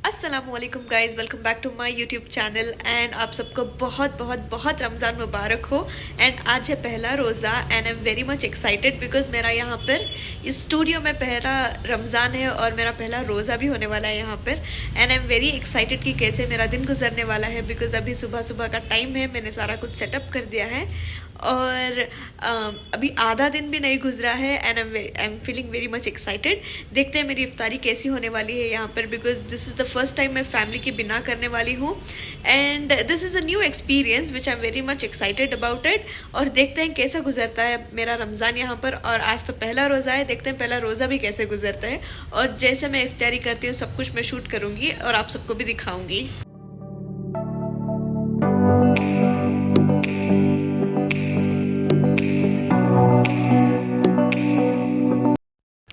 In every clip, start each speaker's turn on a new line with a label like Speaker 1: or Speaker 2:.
Speaker 1: अस्सलामुअलैकुम guys, welcome back to my YouTube channel. And आप सबको बहुत बहुत बहुत रमज़ान मुबारक हो। एंड आज है पहला रोज़ा and I am very much excited because मेरा यहाँ पर इस स्टूडियो में पहला रमज़ान है और मेरा पहला रोज़ा भी होने वाला है यहाँ पर। And I am very excited कि कैसे मेरा दिन गुजरने वाला है बिकॉज अभी सुबह सुबह का टाइम है, मैंने सारा कुछ सेटअप कर दिया है और अभी आधा दिन भी नहीं गुजरा है and I am feeling very much excited. देखते हैं मेरी इफ्तारी कैसी होने वाली है यहाँ पर because this is the first time मैं फैमिली के बिना करने वाली हूँ and this is a new experience which I am very much excited about it. और देखते हैं कैसा गुजरता है मेरा रमज़ान यहाँ पर। और आज तो पहला रोज़ा है, देखते हैं पहला रोज़ा भी कैसे गुजरता है। और जैसे मैं इफ्तारी करती हूँ सब कुछ मैं शूट करूँगी और आप सबको भी दिखाऊँगी।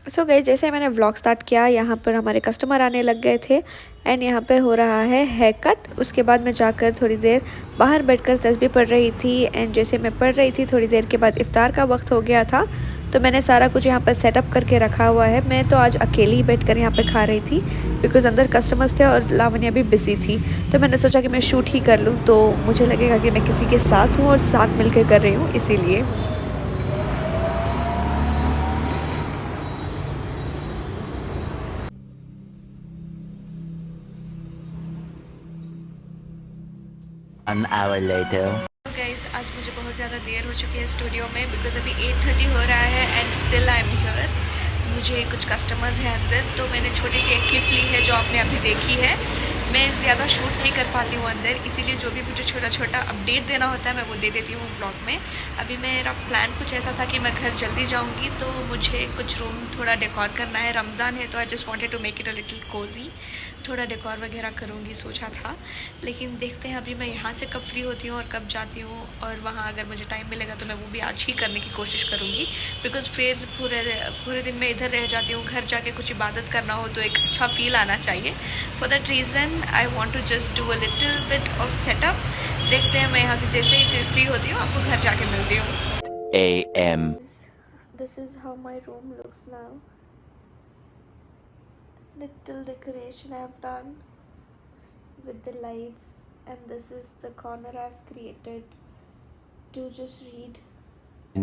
Speaker 1: सो गई जैसे मैंने व्लॉग स्टार्ट किया, यहाँ पर हमारे कस्टमर आने लग गए थे एंड यहाँ पे हो रहा है हेयर कट। उसके बाद मैं जाकर थोड़ी देर बाहर बैठकर तस्बीह पढ़ रही थी एंड जैसे मैं पढ़ रही थी थोड़ी देर के बाद इफ्तार का वक्त हो गया था, तो मैंने सारा कुछ यहाँ पर सेटअप करके रखा हुआ है। मैं तो आज अकेली ही बैठकर यहाँ पे खा रही थी बिकॉज़ अंदर कस्टमर्स थे और लावण्या भी बिजी थी, तो मैंने सोचा कि मैं शूट ही कर लूँ तो मुझे लगेगा कि मैं किसी के साथ हूँ और साथ मिलकर कर रही हूँ, इसीलिए।
Speaker 2: An hour later.
Speaker 1: तो गाइस आज मुझे बहुत ज़्यादा देर हो चुकी है स्टूडियो में बिकॉज अभी 8:30 हो रहा है and still I am here. मुझे कुछ कस्टमर्स हैं अंदर, तो मैंने छोटी सी एक क्लिप ली है जो आपने अभी देखी है। मैं ज़्यादा शूट नहीं कर पाती हूँ अंदर, इसीलिए जो भी मुझे छोटा छोटा अपडेट देना होता है मैं वो दे देती हूँ ब्लॉग में। अभी मेरा प्लान कुछ ऐसा था कि मैं घर जल्दी जाऊँगी, तो मुझे कुछ रूम थोड़ा डेकोर करना है। रमज़ान है तो I just wanted to make it a little cosy, थोड़ा डेकोर वगैरह करूँगी सोचा था। लेकिन देखते हैं अभी मैं यहाँ से कब फ्री होती हूँ और कब जाती हूँ, और वहाँ अगर मुझे टाइम मिलेगा तो मैं वो भी आज ही करने की कोशिश करूँगी बिकॉज़ फिर पूरे दिन मैं इधर रह जाती हूँ। घर जाके कुछ इबादत करना हो तो एक अच्छा फील आना चाहिए। For that reason I want to just do a little bit of setup. देखते हैं, मैं यहाँ से जैसे ही फिर फ्री होती हूँ आपको घर जाके मिलती हूँ।
Speaker 2: AM.
Speaker 1: This is how my room looks now. Little decoration I've done with the lights, and this is the corner I've created to just read.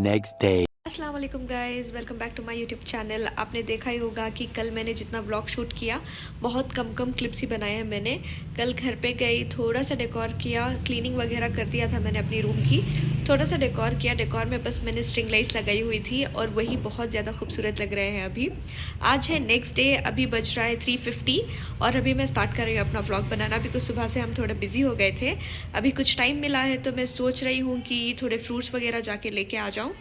Speaker 2: Next day.
Speaker 1: अस्सलाम वालेकुम guys, welcome back to my YouTube channel. आपने देखा ही होगा कि कल मैंने जितना vlog shoot किया बहुत कम क्लिप्स ही बनाए हैं मैंने। कल घर पे गई, थोड़ा सा डेकोर किया, क्लीनिंग वगैरह कर दिया था मैंने अपनी रूम की, थोड़ा सा डेकोर किया। डेकोर में बस मैंने स्ट्रिंग लाइट्स लगाई हुई थी और वही बहुत ज़्यादा खूबसूरत लग रहे हैं। अभी आज है नेक्स्ट डे, अभी बज रहा है 3:50 और अभी मैं स्टार्ट कर रही हूँ अपना व्लॉग बनाना बिकॉज सुबह से हम थोड़ा बिजी हो गए थे। अभी कुछ टाइम मिला है तो मैं सोच रही हूँ कि थोड़े फ्रूट्स वगैरह जाके लेके आ जाऊँ।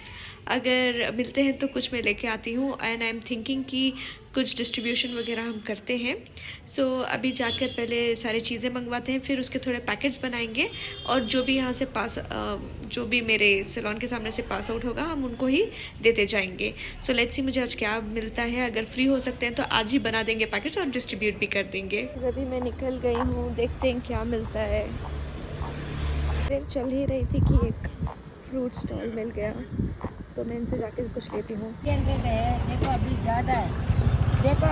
Speaker 1: अगर मिलते हैं तो कुछ मैं लेके आती हूँ एंड आई एम थिंकिंग कि कुछ डिस्ट्रीब्यूशन वगैरह हम करते हैं। सो अभी जाकर पहले सारी चीज़ें मंगवाते हैं, फिर उसके थोड़े पैकेट्स बनाएंगे और जो भी यहाँ से जो भी मेरे सैलून के सामने से पास आउट होगा हम उनको ही देते जाएंगे। सो लेट्स सी मुझे आज क्या मिलता है। अगर फ्री हो सकते हैं तो आज ही बना देंगे पैकेट्स और डिस्ट्रीब्यूट भी कर देंगे। अभी मैं निकल गई हूँ, देखते हैं क्या मिलता है। फिर चल ही रही थी कि एक फ्रूट स्टॉल मिल गया तो मैं इनसे जाके कुछ लेती हूँ।
Speaker 3: देखो अभी ज़्यादा है, देखो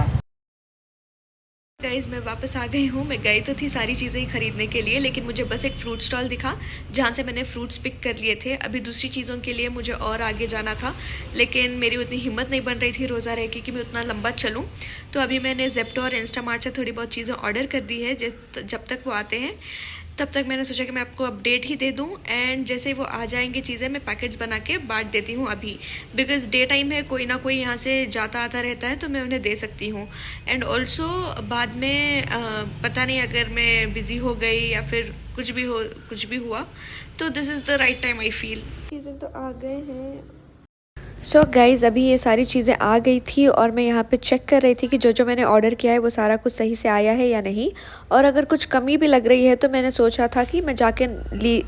Speaker 1: गाइज मैं वापस आ गई हूँ। मैं गई तो थी सारी चीज़ें ही खरीदने के लिए, लेकिन मुझे बस एक फ्रूट स्टॉल दिखा जहाँ से मैंने फ्रूट्स पिक कर लिए थे। अभी दूसरी चीज़ों के लिए मुझे और आगे जाना था, लेकिन मेरी उतनी हिम्मत नहीं बन रही थी रोज़ा रह के कि मैं उतना लंबा चलूँ। तो अभी मैंने जेप्टो और इंस्टामार्ट से थोड़ी बहुत चीज़ें ऑर्डर कर दी है। जब तक वो आते हैं तब तक मैंने सोचा कि मैं आपको अपडेट ही दे दूं एंड जैसे वो आ जाएंगे चीज़ें मैं पैकेट्स बना के बांट देती हूँ अभी बिकॉज़ डे टाइम है, कोई ना कोई यहाँ से जाता आता रहता है तो मैं उन्हें दे सकती हूँ। एंड ऑल्सो बाद में पता नहीं अगर मैं बिज़ी हो गई या फिर कुछ भी हुआ तो this is the right time I feel. चीज़ें तो आ गए हैं। सो गाइज़ अभी ये सारी चीज़ें आ गई थी और मैं यहाँ पे चेक कर रही थी कि जो मैंने ऑर्डर किया है वो सारा कुछ सही से आया है या नहीं, और अगर कुछ कमी भी लग रही है तो मैंने सोचा था कि मैं जाके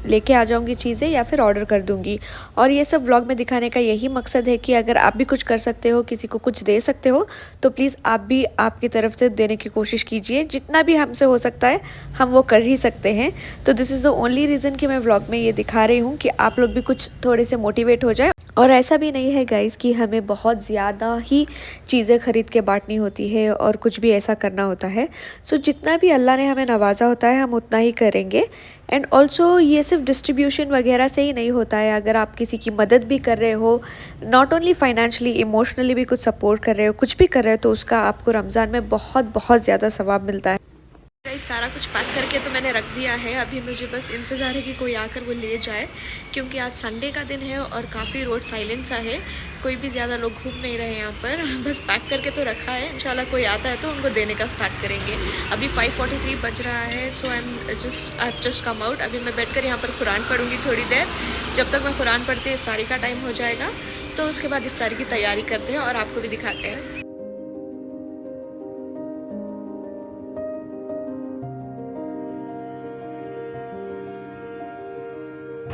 Speaker 1: लेके आ जाऊँगी चीज़ें या फिर ऑर्डर कर दूँगी। और ये सब व्लॉग में दिखाने का यही मकसद है कि अगर आप भी कुछ कर सकते हो, किसी को कुछ दे सकते हो, तो प्लीज़ आप भी आपकी तरफ से देने की कोशिश कीजिए। जितना भी हमसे हो सकता है हम वो कर ही सकते हैं। तो this is the only reason कि मैं व्लॉग में ये दिखा रही हूँ कि आप लोग भी कुछ थोड़े से मोटिवेट हो जाए और ऐसा भी नहीं है गाइस कि हमें बहुत ज़्यादा ही चीज़ें ख़रीद के बांटनी होती है और कुछ भी ऐसा करना होता है। सो जितना भी अल्लाह ने हमें नवाजा होता है हम उतना ही करेंगे। एंड ऑल्सो ये सिर्फ डिस्ट्रीब्यूशन वगैरह से ही नहीं होता है। अगर आप किसी की मदद भी कर रहे हो, नॉट ओनली फाइनेंशियली, इमोशनली भी कुछ सपोर्ट कर रहे हो, कुछ भी कर रहे हो, तो उसका आपको रमज़ान में बहुत बहुत ज़्यादा सवाब मिलता है। सारा कुछ पैक करके तो मैंने रख दिया है। अभी मुझे बस इंतज़ार है कि कोई आकर वो ले जाए, क्योंकि आज संडे का दिन है और काफ़ी रोड साइलेंट सा है। कोई भी ज़्यादा लोग घूम नहीं रहे हैं यहाँ पर। बस पैक करके तो रखा है, इंशाल्लाह कोई आता है तो उनको देने का स्टार्ट करेंगे। अभी 5:43 बज रहा है। So I have just come out. अभी मैं बैठकर यहाँ पर कुरान पढ़ूँगी थोड़ी देर। जब तक मैं कुरान पढ़ती हूँ इफ्तारी का टाइम हो जाएगा, तो उसके बाद इफ्तारी की तैयारी करते हैं और आपको भी दिखाते हैं।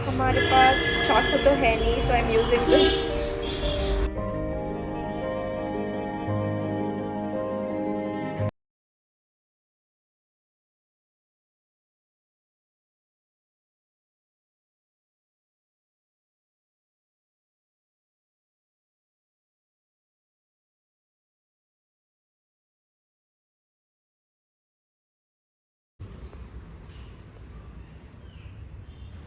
Speaker 1: हमारे पास चाकू तो है नहीं, सो आई एम यूजिंग दिस।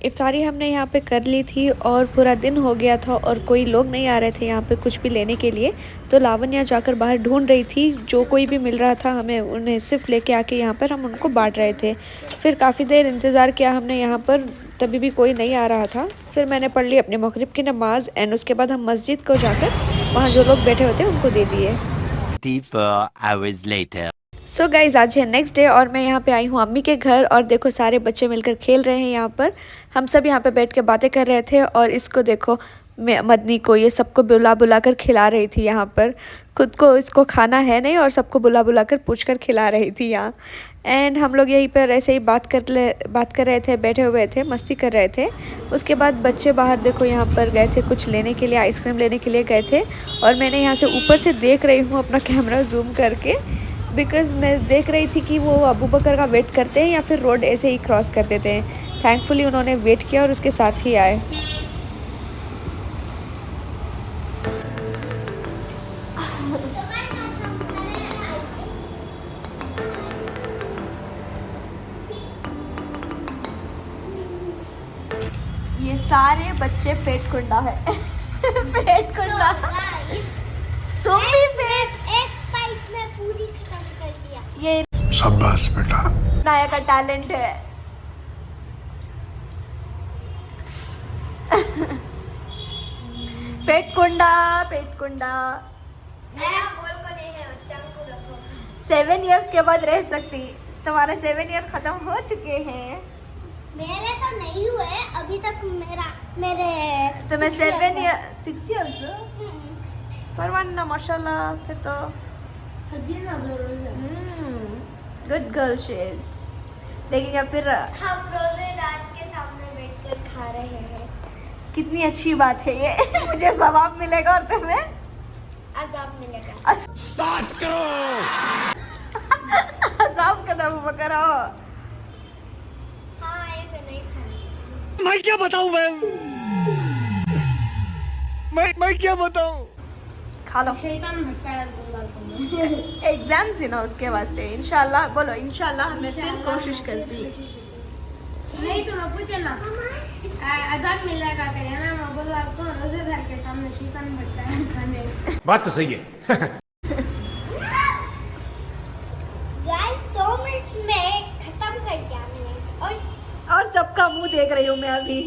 Speaker 1: इफ्तारी हमने यहाँ पे कर ली थी और पूरा दिन हो गया था और कोई लोग नहीं आ रहे थे यहाँ पे कुछ भी लेने के लिए। तो लावण्या जाकर बाहर ढूंढ रही थी, जो कोई भी मिल रहा था हमें उन्हें सिर्फ लेके आके यहाँ पर हम उनको बांट रहे थे। फिर काफ़ी देर इंतज़ार किया हमने यहाँ पर, तभी भी कोई नहीं आ रहा था। फिर मैंने पढ़ ली अपने मगरिब की नमाज़ एंड उसके बाद हम मस्जिद को जाकर वहाँ जो लोग बैठे होते उनको दे दिए।
Speaker 2: 24 hours later.
Speaker 1: सो गाइज आज है नेक्स्ट डे और मैं यहाँ पे आई हूँ अम्मी के घर और देखो सारे बच्चे मिलकर खेल रहे हैं यहाँ पर। हम सब यहाँ पे बैठ के बातें कर रहे थे और इसको देखो, मैं मदनी को ये सबको बुला बुला कर खिला रही थी यहाँ पर। खुद को इसको खाना है नहीं और सबको बुला बुला कर पूछ कर खिला रही थी यहाँ। एंड हम लोग यहीं पर ऐसे ही बात कर रहे थे, बैठे हुए थे, मस्ती कर रहे थे। उसके बाद बच्चे बाहर देखो यहाँ पर गए थे कुछ लेने के लिए, आइसक्रीम लेने के लिए गए थे। और मैंने यहाँ से ऊपर से देख रही हूँ अपना कैमरा जूम करके, बिकॉज़ मैं देख रही थी कि वो अबू बकर का वेट करते हैं या फिर रोड ऐसे ही क्रॉस कर देते हैं। थैंकफुली उन्होंने वेट किया और उसके साथ ही आए। ये सारे बच्चे पेट कुंडा है। पेट कुंडा। तुम भी पेट
Speaker 4: एक पाइप में पूरी खत्म कर दिया।
Speaker 1: ये
Speaker 5: शाबाश बेटा,
Speaker 1: नाया का टैलेंट है। पेट कुंडा, पेट कुंडा।
Speaker 4: मैं बोल को नहीं है, बच्चा को रखो।
Speaker 1: 7 इयर्स के बाद रह सकती। तुम्हारे 7 ईयर खत्म हो चुके हैं।
Speaker 4: मेरे तो नहीं हुए अभी तक। मेरे
Speaker 1: तुम्हें
Speaker 4: 6
Speaker 1: 7
Speaker 4: years
Speaker 1: ईयर 6 इयर्स परवाना माशाल्लाह। फिर तो गुड गर्ल शी इज। देखेंगे फिर
Speaker 4: हम रोजे रात के सामने बैठकर खा रहे हैं।
Speaker 1: कितनी अच्छी बात है ये। मुझे सवाब मिलेगा और तुम्हें
Speaker 4: अजाब मिलेगा।
Speaker 5: स्टार्ट करो।
Speaker 1: अजाब कदम पकड़ो।
Speaker 4: हाँ, ऐसे नहीं खाना।
Speaker 5: मैं क्या बताऊं, मैं क्या बताऊं।
Speaker 1: खा लो।
Speaker 4: शैतान भटका दूंगा तुम्हें।
Speaker 1: एग्जाम थी ना उसके वास्ते। इंशाल्लाह बोलो, इंशाल्लाह हमें फिर कोशिश करती।
Speaker 4: नहीं तो मैं पूछे ना अजाब मिलेगा करे ना, मैं बोला तो रोजेदार के सामने शैतान भटका खाने।
Speaker 5: बात तो सही है।
Speaker 4: गाइस 2 मिनट में खत्म कर दिया मैंने।
Speaker 1: और सबका मुंह देख रही हूँ मैं अभी।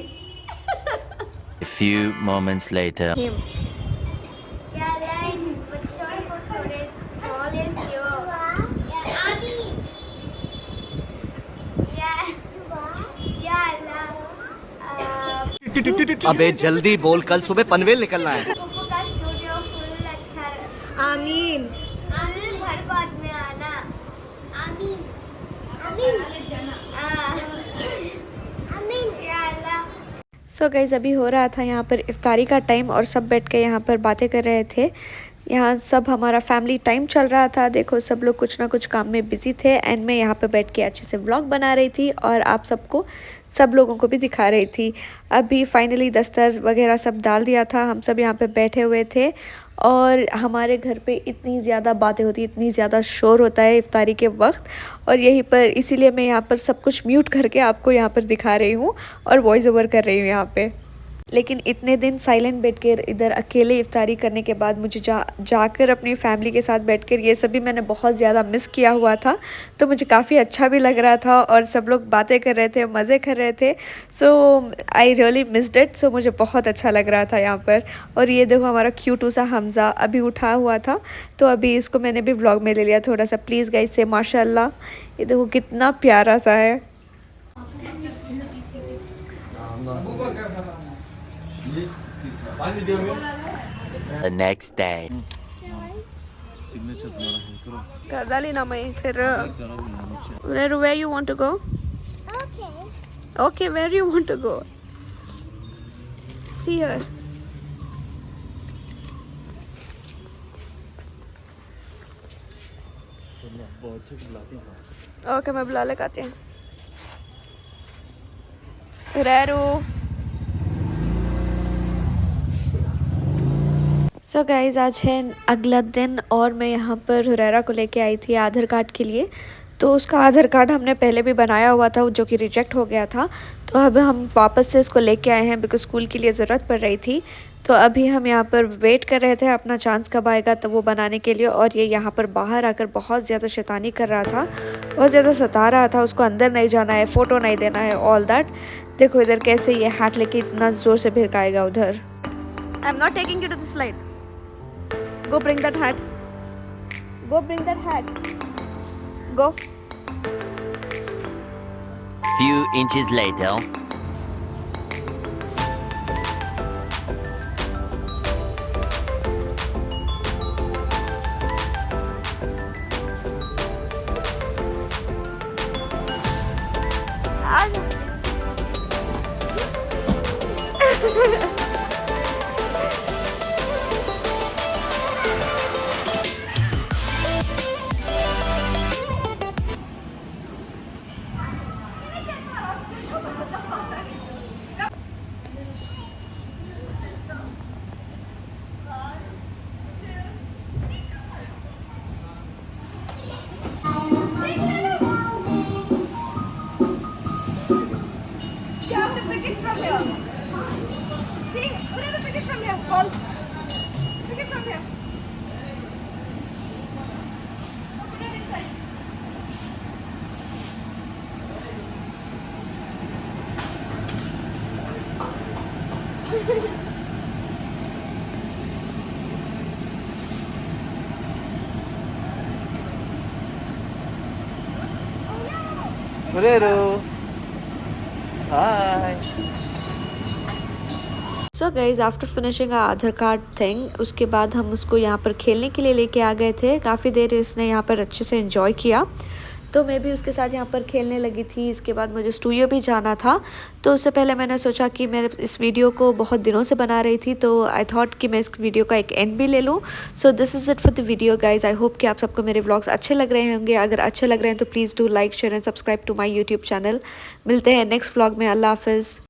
Speaker 2: A few moments later.
Speaker 4: यार बच्चों को थोड़े नॉलेज दो। आदि
Speaker 6: अबे जल्दी बोल, कल सुबह पनवेल निकलना है।
Speaker 4: कुकू का स्टूडियो फुल अच्छा।
Speaker 1: आमीन।
Speaker 4: आमीन। घर को आज में आना। आमीन। आमीन। आमीन या अल्लाह।
Speaker 1: सो गाइज अभी हो रहा था यहाँ पर इफ्तारी का टाइम और सब बैठ के यहाँ पर बातें कर रहे थे। यहाँ सब हमारा फैमिली टाइम चल रहा था। देखो सब लोग कुछ ना कुछ काम में बिजी थे एंड मैं यहाँ पे बैठ के अच्छे से व्लॉग बना रही थी और आप सबको सब लोगों को भी दिखा रही थी। अभी फाइनली दस्तर वगैरह सब डाल दिया था, हम सब यहाँ पे बैठे हुए थे और हमारे घर पे इतनी ज़्यादा बातें होती, इतनी ज़्यादा शोर होता है इफ्तारी के वक्त, और यहीं पर इसीलिए मैं यहाँ पर सब कुछ म्यूट करके आपको यहाँ पर दिखा रही हूँ और वॉइस ओवर कर रही हूँ यहाँ पे। लेकिन इतने दिन साइलेंट बैठ कर इधर अकेले इफ्तारी करने के बाद मुझे जाकर अपनी फैमिली के साथ बैठकर ये सब भी मैंने बहुत ज़्यादा मिस किया हुआ था, तो मुझे काफ़ी अच्छा भी लग रहा था और सब लोग बातें कर रहे थे, मज़े कर रहे थे। सो आई रियली मिस्ड इट। सो मुझे बहुत अच्छा लग रहा था यहाँ पर। और ये देखो हमारा क्यूटू सा हमज़ा अभी उठा हुआ था, तो अभी इसको मैंने भी व्लॉग में ले लिया थोड़ा सा। प्लीज़ गाइस से माशाल्लाह, ये देखो कितना प्यारा सा है।
Speaker 2: The next day.
Speaker 1: कर डाली ना मैं फिर where you want to go? Okay, where you want to go? See her. Okay मैं बुला लगाती हूँ। रेरू। सो गाइज़ आज है अगला दिन और मैं यहाँ पर हुरैरा को लेके आई थी आधार कार्ड के लिए। तो उसका आधार कार्ड हमने पहले भी बनाया हुआ था जो कि रिजेक्ट हो गया था, तो अब हम वापस से इसको लेके आए हैं बिकॉज स्कूल के लिए ज़रूरत पड़ रही थी। तो अभी हम यहाँ पर वेट कर रहे थे अपना चांस कब आएगा तो वो बनाने के लिए। और ये यहाँ पर बाहर आकर बहुत ज़्यादा शैतानी कर रहा था, बहुत ज़्यादा सता रहा था। उसको अंदर नहीं जाना है, फ़ोटो नहीं देना है, ऑल दैट। देखो इधर कैसे ये हैट लेके इतना ज़ोर से भिड़काएगा उधर। I am not taking you to the slide. Go bring that hat. Go bring that hat. Go.
Speaker 2: Few inches later.
Speaker 6: Hi.
Speaker 1: So guys after finishing Aadhaar card thing, उसके बाद हम उसको यहाँ पर खेलने के लिए लेके आ गए थे। काफ़ी देर इसने यहाँ पर अच्छे से एंजॉय किया, तो मैं भी उसके साथ यहाँ पर खेलने लगी थी। इसके बाद मुझे स्टूडियो भी जाना था, तो उससे पहले मैंने सोचा कि मैं इस वीडियो को बहुत दिनों से बना रही थी, तो आई थॉट कि मैं इस वीडियो का एक एंड भी ले लूँ। So this is it for the video guys. I hope कि आप सबको मेरे व्लॉग्स अच्छे लग रहे होंगे। अगर अच्छे लग रहे हैं तो please do like share and subscribe to my YouTube channel. मिलते हैं नेक्स्ट व्लॉग में। अल्लाह हाफिज़।